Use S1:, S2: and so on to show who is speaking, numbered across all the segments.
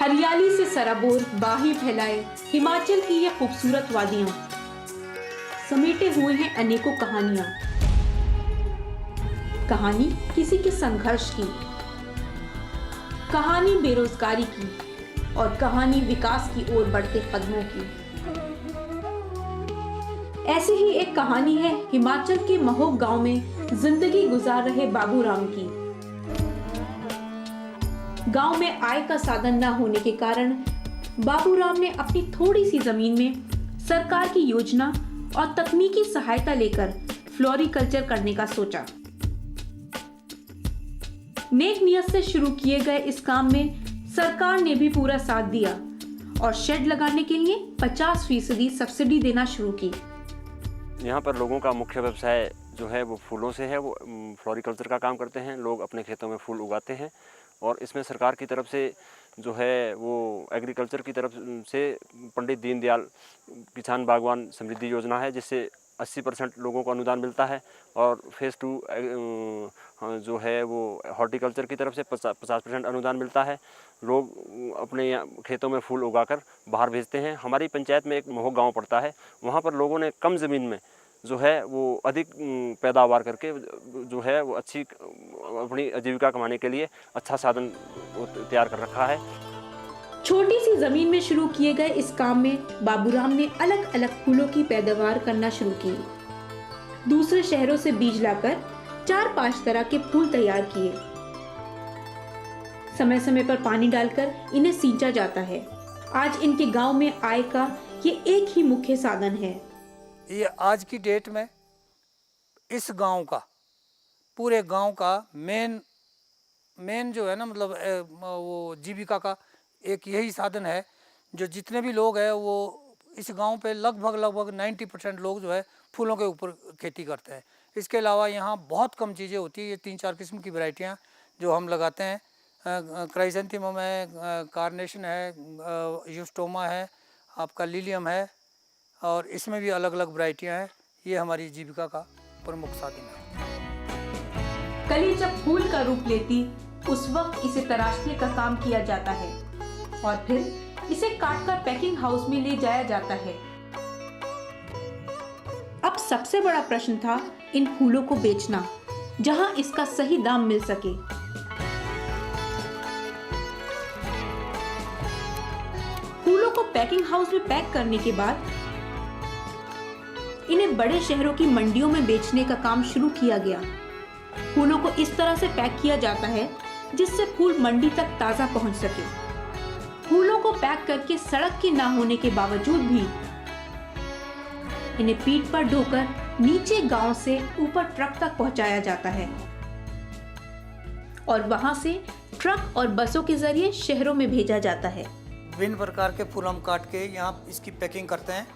S1: हरियाली से सराबोर बाहें फैलाए हिमाचल की ये खूबसूरत वादियां समेटे हुए हैं अनेकों कहानियां। कहानी किसी के संघर्ष की, कहानी बेरोजगारी की और कहानी विकास की ओर बढ़ते कदमों की। ऐसी ही एक कहानी है हिमाचल के महोग गांव में जिंदगी गुजार रहे बाबूराम की। गांव में आय का साधन न होने के कारण बाबूराम ने अपनी थोड़ी सी जमीन में सरकार की योजना और तकनीकी सहायता लेकर फ्लोरिकल्चर करने का सोचा। नेक नियत से शुरू किए गए इस काम में सरकार ने भी पूरा साथ दिया और शेड लगाने के लिए 50% सब्सिडी देना शुरू की।
S2: यहाँ पर लोगों का मुख्य व्यवसाय जो है वो फूलों से है। वो फ्लोरिकल्चर का काम करते हैं। लोग अपने खेतों में फूल उगाते हैं और इसमें सरकार की तरफ से जो है वो एग्रीकल्चर की तरफ से पंडित दीनदयाल किसान बागवान समृद्धि योजना है, जिससे 80% लोगों को अनुदान मिलता है। और फेज़ 2 जो है वो हॉर्टिकल्चर की तरफ से 50% अनुदान मिलता है। लोग अपने खेतों में फूल उगाकर बाहर भेजते हैं। हमारी पंचायत में एक महोग गांव पड़ता है, वहाँ पर लोगों ने कम ज़मीन में जो है वो अधिक पैदावार करके जो है वो अच्छी अपनी आजीविका कमाने के लिए अच्छा साधन तैयार कर रखा है।
S1: छोटी सी जमीन में शुरू किए गए इस काम में बाबूराम ने अलग अलग फूलों की पैदावार करना शुरू की। दूसरे शहरों से बीज लाकर 4-5 तरह के फूल तैयार किए। समय समय पर पानी डालकर इन्हें सींचा जाता है। आज इनके गांव में आय का ये एक ही मुख्य साधन है।
S3: ये आज की डेट में इस गांव का, पूरे गांव का मेन जो है ना, मतलब वो जीविका का एक यही साधन है। जो जितने भी लोग हैं वो इस गांव पे लगभग 90% लोग जो है फूलों के ऊपर खेती करते हैं। इसके अलावा यहाँ बहुत कम चीज़ें होती है। ये 3-4 किस्म की वैरायटियाँ जो हम लगाते हैं। क्राइसेंथेमम है, कार्नेशन है, यूस्टोमा है, आपका लिलियम है, और इसमें भी अलग अलग वैरायटियाँ हैं। ये हमारी जीविका का प्रमुख साधन है।
S1: कली जब फूल का रूप लेती उस वक्त इसे तराशने का काम किया जाता है और फिर इसे काटकर पैकिंग हाउस में ले जाया जाता है। अब सबसे बड़ा प्रश्न था इन फूलों को बेचना, जहां इसका सही दाम मिल सके। फूलों को पैकिंग हाउस में पैक करने के बाद इन्हें बड़े शहरों की मंडियों में बेचने का काम शुरू किया गया। फूलों को इस तरह से पैक किया जाता है जिससे फूल मंडी तक ताजा पहुंच सके। फूलों को पैक करके सड़क के ना होने के बावजूद भी इन्हें पीठ पर ढोकर नीचे गांव से ऊपर ट्रक तक पहुंचाया जाता है और वहां से ट्रक और बसों के जरिए शहरों में भेजा जाता है।
S3: विभिन्न प्रकार के फूल हम काट के यहाँ इसकी पैकिंग करते हैं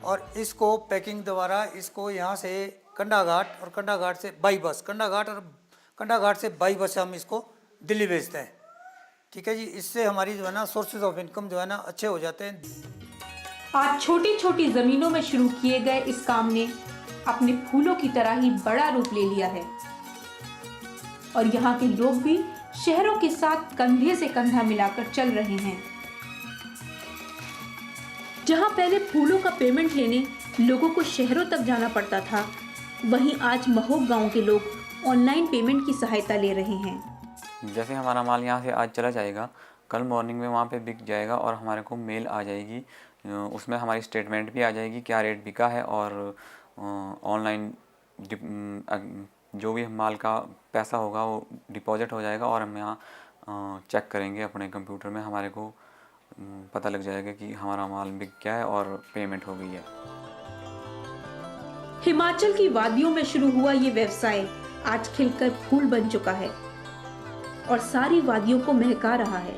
S3: और इसको पैकिंग द्वारा इसको यहाँ से कंडाघाट और कंडाघाट से बाई बस, कंडाघाट से बाई बस हम इसको दिल्ली भेजते हैं। ठीक है जी। इससे हमारी जो है ना सोर्सेज ऑफ इनकम जो है ना अच्छे हो जाते हैं।
S1: आज छोटी छोटी जमीनों में शुरू किए गए इस काम ने अपने फूलों की तरह ही बड़ा रूप ले लिया है और यहाँ के लोग भी शहरों के साथ कंधे से कंधा मिलाकर चल रहे हैं। जहाँ पहले फूलों का पेमेंट लेने लोगों को शहरों तक जाना पड़ता था, वहीं आज महोग गांव के लोग ऑनलाइन पेमेंट की सहायता ले रहे हैं।
S4: जैसे हमारा माल यहाँ से आज चला जाएगा, कल मॉर्निंग में वहाँ पे बिक जाएगा और हमारे को मेल आ जाएगी। उसमें हमारी स्टेटमेंट भी आ जाएगी, क्या रेट बिका है, और ऑनलाइन जो भी माल का पैसा होगा वो डिपॉजिट हो जाएगा और हम यहाँ चेक करेंगे अपने कंप्यूटर में। हमारे को पता लग जाएगा कि हमारा माल बिक गया है और पेमेंट हो गई है।
S1: हिमाचल की वादियों में शुरू हुआ ये व्यवसाय आज खिलकर फूल बन चुका है और सारी वादियों को महका रहा है।